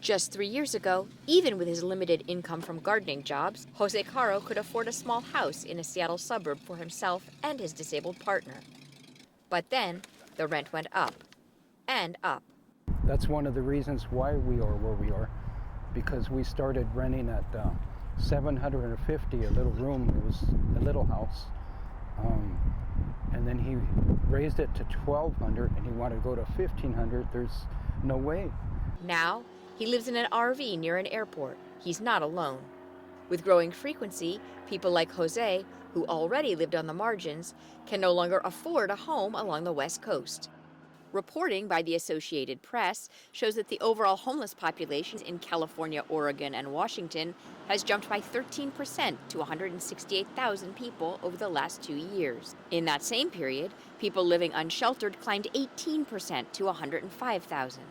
Just 3 years ago, even with his limited income from gardening jobs, Jose Caro could afford a small house in a Seattle suburb for himself and his disabled partner. But then, the rent went up and up. That's one of the reasons why we are where we are, because we started renting at $750 a little room. It was a little house, and then he raised it to $1,200, and he wanted to go to $1,500. There's no way. Now, he lives in an RV near an airport. He's not alone. With growing frequency, people like Jose, who already lived on the margins, can no longer afford a home along the West Coast. Reporting by the Associated Press shows that the overall homeless population in California, Oregon, and Washington has jumped by 13% to 168,000 people over the last 2 years. In that same period, people living unsheltered climbed 18% to 105,000.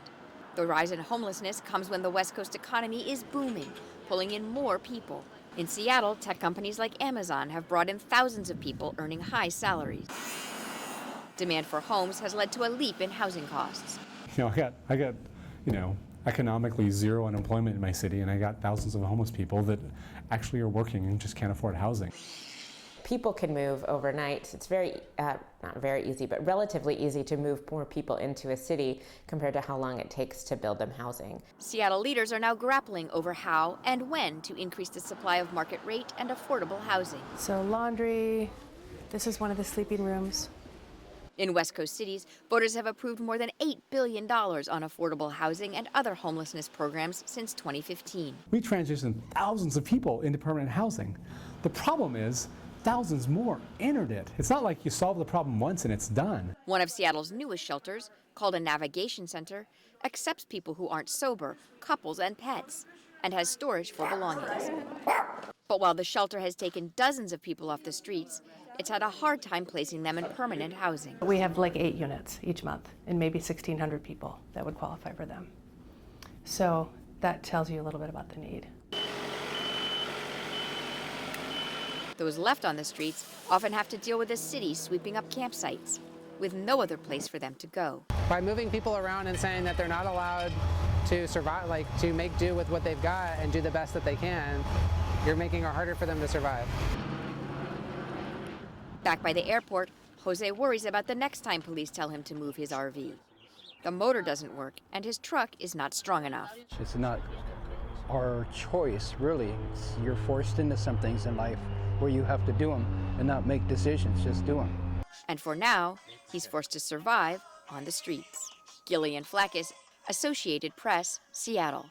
The rise in homelessness comes when the West Coast economy is booming, pulling in more people. In Seattle, tech companies like Amazon have brought in thousands of people earning high salaries. Demand for homes has led to a leap in housing costs. I got, economically zero unemployment in my city, and I got thousands of homeless people that actually are working and just can't afford housing. People can move overnight. It's not very easy, but relatively easy to move more people into a city compared to how long it takes to build them housing. Seattle leaders are now grappling over how and when to increase the supply of market rate and affordable housing. So laundry, this is one of the sleeping rooms. In West Coast cities, voters have approved more than $8 billion on affordable housing and other homelessness programs since 2015. We transitioned thousands of people into permanent housing. The problem is, thousands more entered it. It's not like you solve the problem once and it's done. One of Seattle's newest shelters, called a navigation center, accepts people who aren't sober, couples, and pets, and has storage for belongings. But while the shelter has taken dozens of people off the streets, it's had a hard time placing them in permanent housing. We have like 8 units each month and maybe 1,600 people that would qualify for them. So that tells you a little bit about the need. Those left on the streets often have to deal with the city sweeping up campsites, with no other place for them to go. By moving people around and saying that they're not allowed to survive, to make do with what they've got and do the best that they can, you're making it harder for them to survive. Back by the airport, Jose worries about the next time police tell him to move his RV. The motor doesn't work, and his truck is not strong enough. It's not our choice, really. You're forced into some things in life where you have to do them and not make decisions, just do them. And for now, he's forced to survive on the streets. Gillian Flackis, Associated Press, Seattle.